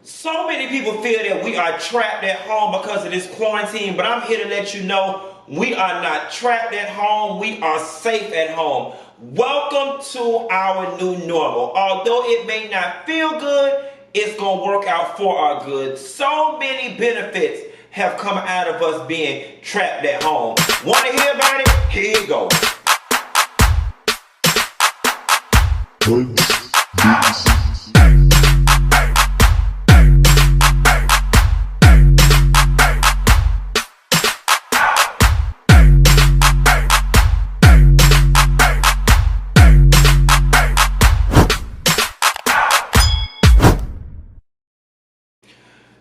So many people feel that we are trapped at home because of this quarantine, but I'm here to let you know we are not trapped at home. We are safe at home. Welcome to our new normal. Although it may not feel good, it's going to work out for our good. So many benefits have come out of us being trapped at home. Want to hear about it? Here you go.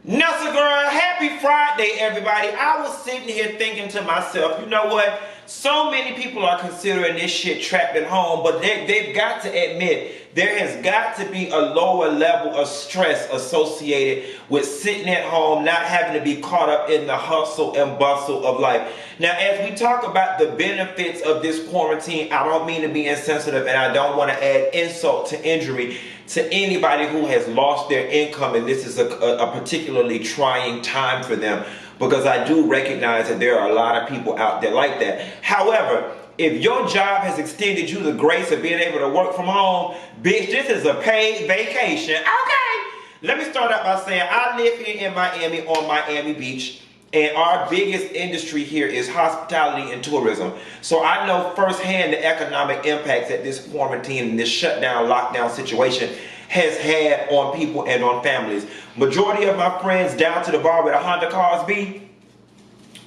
Nelson girl, happy Friday, everybody. I was sitting here thinking to myself, you know what? So many people are considering this shit trapped at home, but they've got to admit there has got to be a lower level of stress associated with sitting at home, not having to be caught up in the hustle and bustle of life. Now, as we talk about the benefits of this quarantine, I don't mean to be insensitive, and I don't want to add insult to injury to anybody who has lost their income, and this is a particularly trying time for them, because I do recognize that there are a lot of people out there like that. However, if your job has extended you the grace of being able to work from home, bitch, this is a paid vacation. Okay. Let me start out by saying I live here in Miami on Miami Beach, and our biggest industry here is hospitality and tourism. So I know firsthand the economic impacts that this quarantine and this shutdown, lockdown situation has had on people and on families. Majority of my friends down to the bar where the Honda cars be,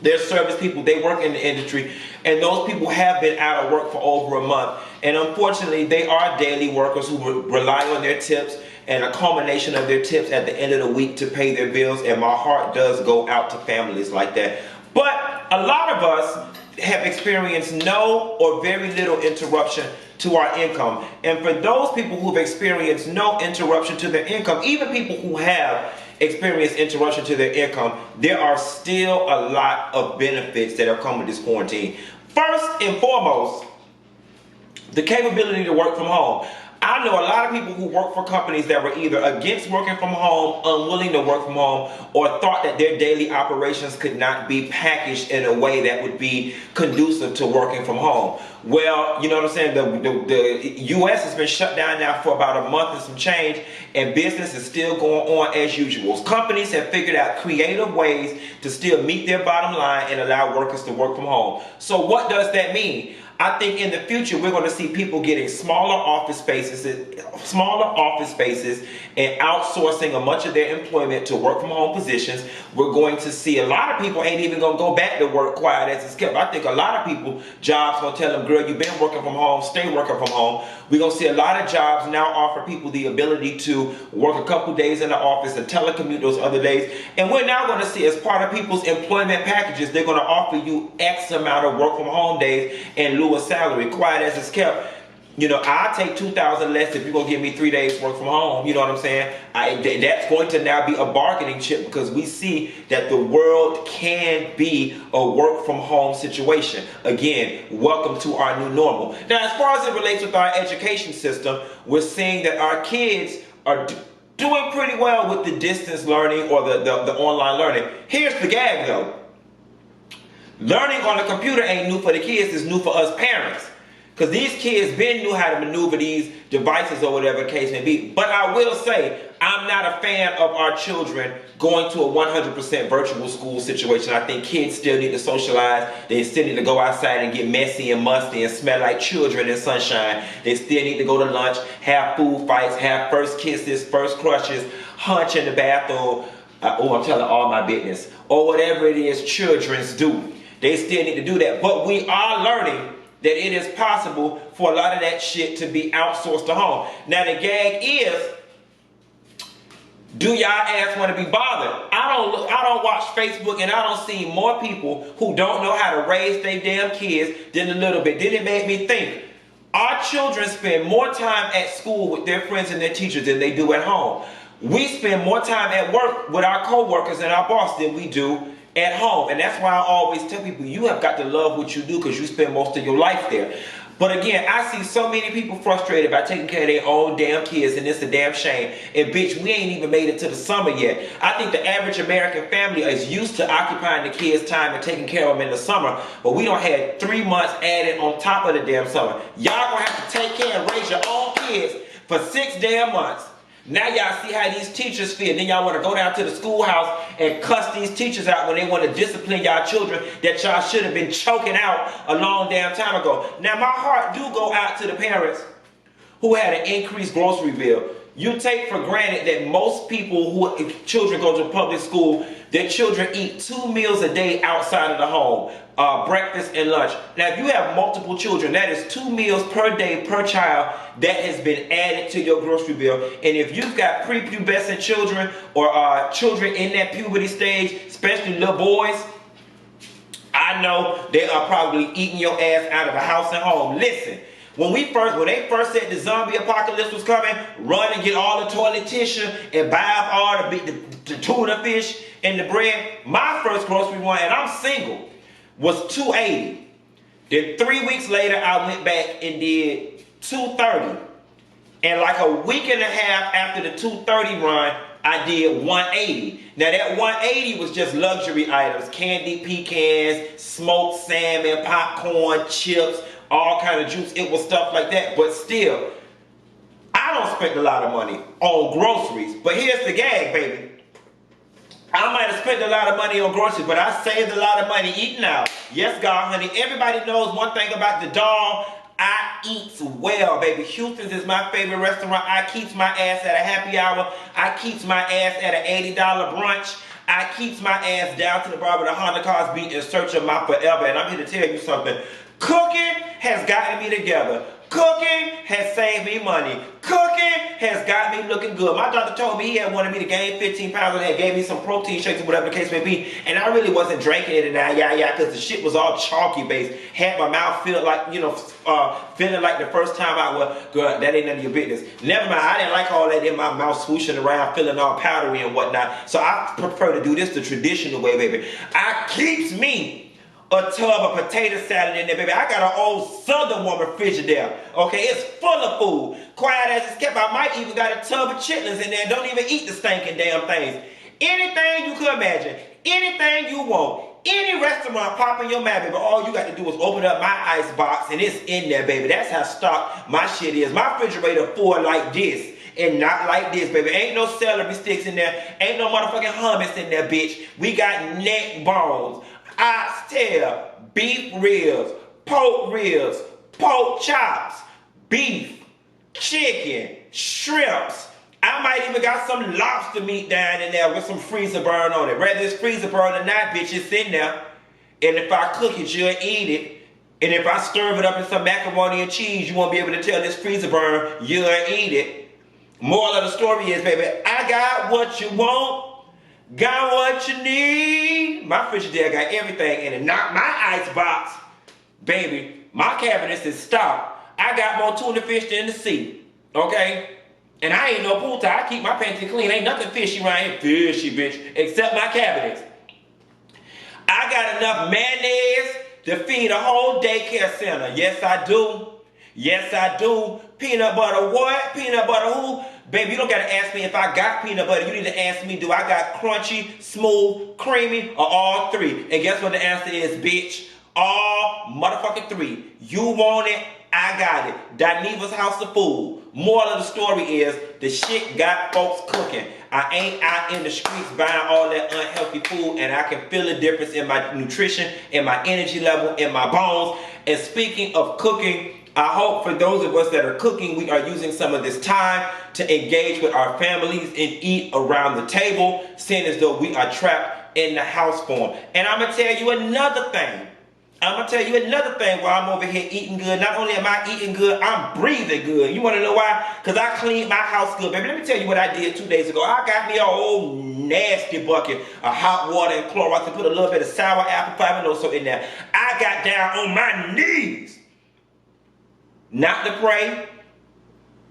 they're service people, they work in the industry, and those people have been out of work for over a month. And unfortunately, they are daily workers who rely on their tips and a culmination of their tips at the end of the week to pay their bills, and my heart does go out to families like that. But a lot of us have experienced no or very little interruption to our income. And for those people who've experienced no interruption to their income, even people who have experienced interruption to their income, there are still a lot of benefits that have come with this quarantine. First and foremost, the capability to work from home. I know a lot of people who work for companies that were either against working from home, unwilling to work from home, or thought that their daily operations could not be packaged in a way that would be conducive to working from home. Well, you know what I'm saying? The U.S. has been shut down now for about a month and some change, and business is still going on as usual. Companies have figured out creative ways to still meet their bottom line and allow workers to work from home. So what does that mean? I think in the future we're going to see people getting smaller office spaces and outsourcing a much of their employment to work from home positions. We're going to see a lot of people ain't even going to go back to work quiet as it's kept. I think a lot of people, jobs going to tell them, girl, you've been working from home, stay working from home. We're going to see a lot of jobs now offer people the ability to work a couple days in the office and telecommute those other days. And we're now going to see, as part of people's employment packages, they're going to offer you X amount of work from home days in lieu of salary, quiet as it's kept. You know, I'll take $2,000 less if you're going to give me 3 days work from home. You know what I'm saying? That's going to now be a bargaining chip, because we see that the world can be a work from home situation. Again, welcome to our new normal. Now, as far as it relates with our education system, we're seeing that our kids are doing pretty well with the distance learning or the online learning. Here's the gag though. Learning on the computer ain't new for the kids, it's new for us parents. Because these kids been knew how to maneuver these devices or whatever the case may be. But I will say, I'm not a fan of our children going to a 100% virtual school situation. I think kids still need to socialize. They still need to go outside and get messy and musty and smell like children in sunshine. They still need to go to lunch, have food fights, have first kisses, first crushes, hunch in the bathroom. I'm telling all my business. Or whatever it is children's do. They still need to do that. But we are learning that it is possible for a lot of that shit to be outsourced to home. Now the gag is, do y'all ass want to be bothered? I don't watch Facebook, and I don't see more people who don't know how to raise their damn kids than a little bit. Then it made me think, our children spend more time at school with their friends and their teachers than they do at home. We spend more time at work with our co-workers and our boss than we do at home. And that's why I always tell people, you have got to love what you do, because you spend most of your life there. But again, I see so many people frustrated by taking care of their own damn kids, and it's a damn shame. And bitch, we ain't even made it to the summer yet. I think the average American family is used to occupying the kids' time and taking care of them in the summer, but we don't have 3 months added on top of the damn summer. Y'all gonna have to take care and raise your own kids for 6 damn months. Now y'all see how these teachers feel. Then y'all want to go down to the schoolhouse and cuss these teachers out when they want to discipline y'all children that y'all should have been choking out a long damn time ago. Now my heart do go out to the parents who had an increased grocery bill. You take for granted that most people who children go to public school, their children eat 2 meals a day outside of the home, breakfast and lunch. Now, if you have multiple children, that is 2 meals per day per child that has been added to your grocery bill. And if you've got prepubescent children or children in that puberty stage, especially little boys, I know they are probably eating your ass out of the house and home. Listen. When they first said the zombie apocalypse was coming, run and get all the toilet tissue and buy up all the tuna fish and the bread. My first grocery one, and I'm single, was $2.80. Then 3 weeks later, I went back and did $2.30. And like a week and a half after the $2.30 run, I did $1.80. Now that $1.80 was just luxury items: candied pecans, smoked salmon, popcorn, chips, all kind of juice. It was stuff like that. But still, I don't spend a lot of money on groceries. But here's the gag, baby. I might have spent a lot of money on groceries, but I saved a lot of money eating out. Yes, God, honey. Everybody knows one thing about the dog. I eat well, baby. Houston's is my favorite restaurant. I keeps my ass at a happy hour. I keeps my ass at an $80 brunch. I keeps my ass down to the bar with a Honda Cars beat in search of my forever. And I'm here to tell you something. Cooking has gotten me together. Cooking has saved me money. Cooking has got me looking good. My doctor told me he had wanted me to gain 15 pounds and had gave me some protein shakes or whatever the case may be. And I really wasn't drinking it and because the shit was all chalky based. Had my mouth feel like, feeling like the first time I was, girl, that ain't none of your business. Never mind, I didn't like all that in my mouth swooshing around, feeling all powdery and whatnot. So I prefer to do this the traditional way, baby. I keeps me a tub of potato salad in there, baby. I got an old Southern woman Frigidaire. Okay, it's full of food. Quiet as it's kept. I might even got a tub of chitlins in there. Don't even eat the stinking damn things. Anything you could imagine. Anything you want. Any restaurant pop in your mouth, baby. All you got to do is open up my ice box and it's in there, baby. That's how stocked my shit is. My refrigerator full like this. And not like this, baby. Ain't no celery sticks in there. Ain't no motherfucking hummus in there, bitch. We got neck bones, oxtail, beef ribs, pork chops, beef, chicken, shrimps. I might even got some lobster meat down in there with some freezer burn on it. Whether it's freezer burn or not, bitch, it's in there. And if I cook it, you'll eat it. And if I stir it up in some macaroni and cheese, you won't be able to tell this freezer burn, you'll eat it. Moral of the story is, baby, I got what you want, got what you need. My Frigidaire got everything in it. Not my ice box, baby. My cabinets is stocked. I got more tuna fish than the sea, okay? And I ain't no pool tie. I keep my pantry clean. Ain't nothing fishy around here. Fishy, bitch. Except my cabinets. I got enough mayonnaise to feed a whole daycare center. Yes, I do. Yes, I do. Peanut butter what? Peanut butter who? Baby, you don't gotta ask me if I got peanut butter. You need to ask me, do I got crunchy, smooth, creamy, or all three? And guess what the answer is, bitch? All motherfucking three. You want it, I got it. Dineva's House of Food. Moral of the story is, the shit got folks cooking. I ain't out in the streets buying all that unhealthy food, and I can feel the difference in my nutrition, in my energy level, in my bones. And speaking of cooking, I hope for those of us that are cooking, we are using some of this time to engage with our families and eat around the table, seeing as though we are trapped in the house form. And I'm going to tell you another thing. While I'm over here eating good. Not only am I eating good, I'm breathing good. You want to know why? Because I cleaned my house good. Baby, let me tell you what I did 2 days ago. I got me a old nasty bucket of hot water and Clorox and put a little bit of sour apple fiber so in there. I got down on my knees. Not to pray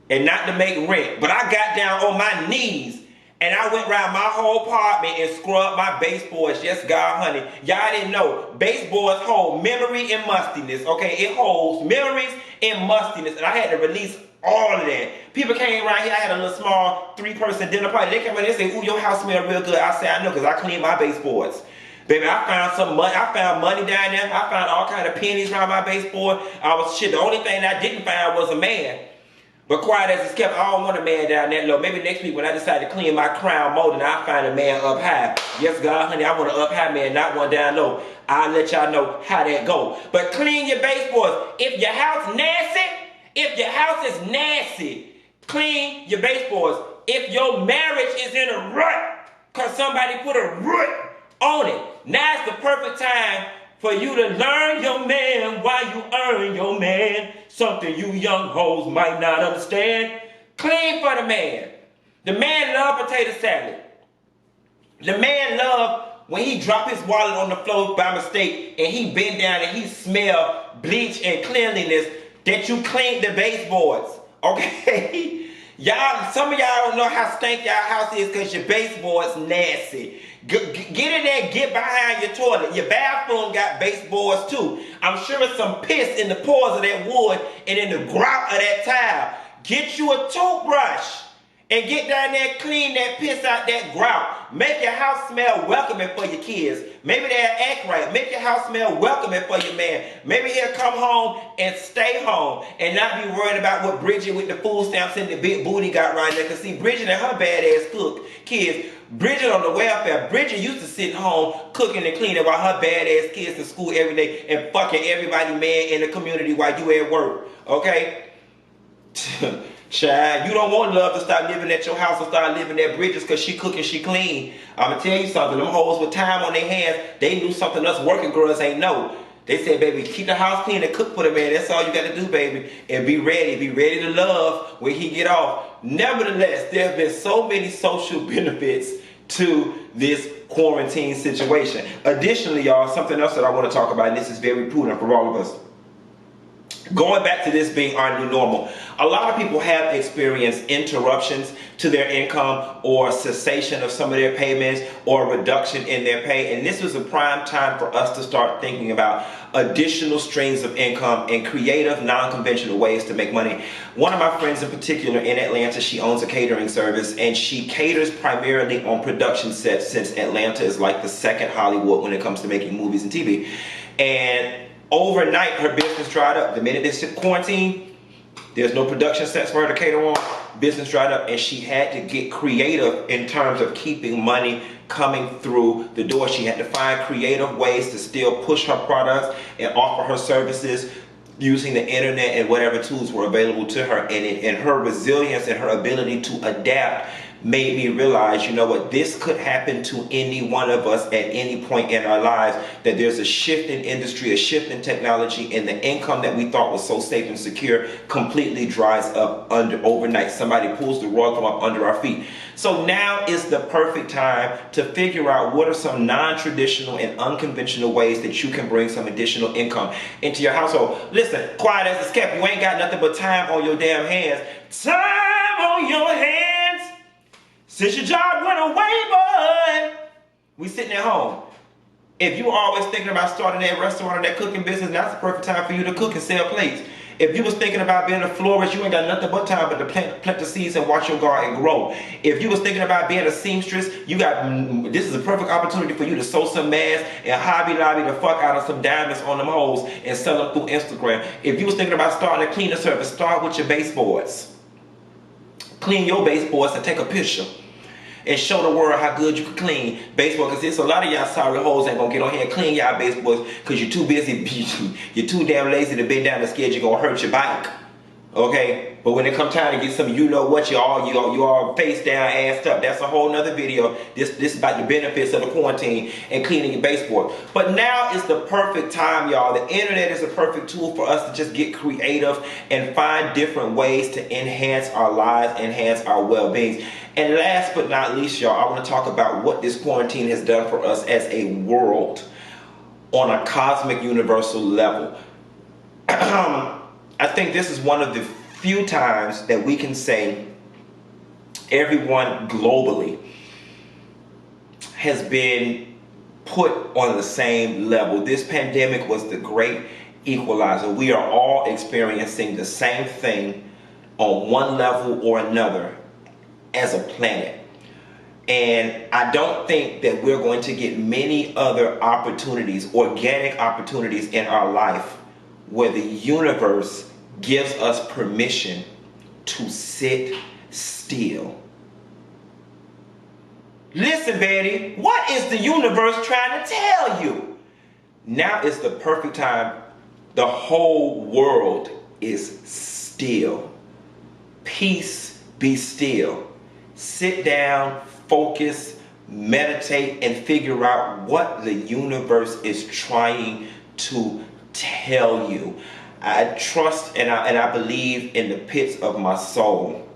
and not to make rent, but I got down on my knees And I went around my whole apartment and scrubbed my baseboards. Yes, God, honey. Y'all didn't know. Baseboards hold memory and mustiness, okay? It holds memories and mustiness. And I had to release all of that. People came around here. I had a little small 3-person dinner party. They came in and said, ooh, your house smells real good. I said, I know, because I cleaned my baseboards. Baby, I found some money. I found money down there. I found all kind of pennies around my baseboard. The only thing that I didn't find was a man. But quiet as it's kept, I don't want a man down that low. Maybe next week when I decide to clean my crown mold and I find a man up high. Yes, God, honey, I want an up high man, not one down low. I'll let y'all know how that go. But clean your baseboards. If your house is nasty, clean your baseboards. If your marriage is in a rut, because somebody put a rut on it, now's the perfect time for you to learn your man while you earn your man. Something you young hoes might not understand. Clean for the man. The man love potato salad. The man love when he drop his wallet on the floor by mistake and he bend down and he smell bleach and cleanliness that you cleaned the baseboards. Okay? Y'all, some of y'all don't know how stank y'all house is because your baseboard's nasty. Get in there, get behind your toilet. Your bathroom got baseboards too. I'm sure it's some piss in the pores of that wood and in the grout of that tile. Get you a toothbrush and get down there, clean that piss out that grout. Make your house smell welcoming for your kids. Maybe they'll act right. Make your house smell welcoming for your man. Maybe he'll come home and stay home and not be worried about what Bridget with the food stamps and the big booty got right there. Because see, Bridget and her badass kids, Bridget on the welfare. Bridget used to sit home cooking and cleaning while her badass kids in school every day and fucking everybody man in the community while you at work. Okay? Child, you don't want love to start living at your house or start living at Bridges because she cook and she clean. I'm going to tell you something. Them hoes with time on their hands, they knew something us working girls ain't know. They said, baby, keep the house clean and cook for the man. That's all you got to do, baby. And be ready. Be ready to love when he get off. Nevertheless, there have been so many social benefits to this quarantine situation. Additionally, y'all, something else that I want to talk about, and this is very prudent for all of us. Going back to this being our new normal, a lot of people have experienced interruptions to their income or cessation of some of their payments or reduction in their pay. And this was a prime time for us to start thinking about additional streams of income and creative, non-conventional ways to make money. One of my friends in particular in Atlanta, she owns a catering service and she caters primarily on production sets since Atlanta is like the second Hollywood when it comes to making movies and TV. And overnight, her business dried up. The minute this quarantine, there's no production sets for her to cater on. Business dried up, and she had to get creative in terms of keeping money coming through the door. She had to find creative ways to still push her products and offer her services using the internet and whatever tools were available to her. And her resilience and her ability to adapt made me realize, you know what, this could happen to any one of us at any point in our lives, that there's a shift in industry, a shift in technology, and the income that we thought was so safe and secure completely dries up overnight. Somebody pulls the rug from up under our feet. So now is the perfect time to figure out what are some non-traditional and unconventional ways that you can bring some additional income into your household. Listen, quiet as it's kept, you ain't got nothing but time on your damn hands. Time on your hands. Since your job went away, boy, we sitting at home. If you always thinking about starting that restaurant or that cooking business, now's the perfect time for you to cook and sell plates. If you was thinking about being a florist, you ain't got nothing but time but to plant the seeds and watch your garden grow. If you was thinking about being a seamstress, this is a perfect opportunity for you to sew some masks and Hobby Lobby the fuck out of some diamonds on them hoes and sell them through Instagram. If you was thinking about starting a cleaning service, start with your baseboards. Clean your baseboards and take a picture and show the world how good you can clean baseboards, because there's a lot of y'all sorry hoes ain't gonna get on here and clean y'all baseboards because you're too busy, you're too damn lazy to bend down and scared you're gonna hurt your bike. Okay? But when it comes time to get some, you know what, you all face down, assed up. That's a whole nother video. This is about the benefits of the quarantine and cleaning your baseboard. But now is the perfect time, y'all. The internet is a perfect tool for us to just get creative and find different ways to enhance our lives, enhance our well-being. And last but not least, y'all, I want to talk about what this quarantine has done for us as a world on a cosmic universal level. I think this is one of the few times that we can say everyone globally has been put on the same level. This pandemic was the great equalizer. We are all experiencing the same thing on one level or another as a planet. And I don't think that we're going to get many other opportunities, organic opportunities in our life where the universe gives us permission to sit still. Listen, Betty, what is the universe trying to tell you? Now is the perfect time. The whole world is still. Peace, be still. Sit down, focus, meditate, and figure out what the universe is trying to tell you. I trust and I believe in the pits of my soul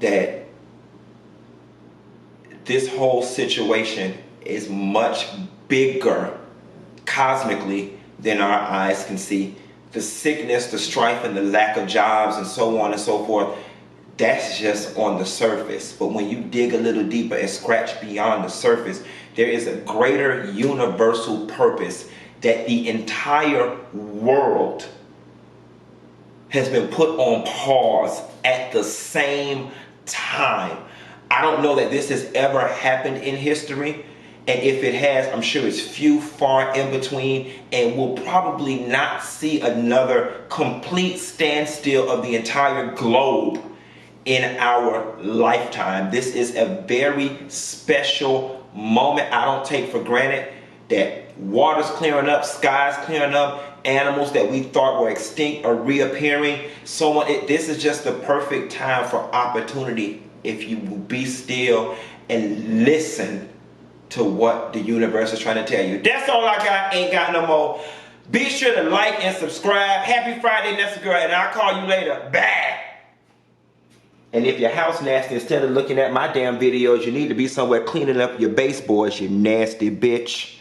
that this whole situation is much bigger cosmically than our eyes can see. The sickness, the strife, and the lack of jobs and so on and so forth, that's just on the surface. But when you dig a little deeper and scratch beyond the surface, there is a greater universal purpose that the entire world has been put on pause at the same time. I don't know that this has ever happened in history. And if it has, I'm sure it's few, far in between, and we'll probably not see another complete standstill of the entire globe in our lifetime. This is a very special moment. I don't take for granted that water's clearing up, sky's clearing up, animals that we thought were extinct are reappearing. So this is just the perfect time for opportunity if you will be still and listen to what the universe is trying to tell you. That's all I got. Ain't got no more. Be sure to like and subscribe. Happy Friday, Nessa Girl, and I'll call you later. Bye. And if your house nasty, instead of looking at my damn videos, you need to be somewhere cleaning up your baseboards, you nasty bitch.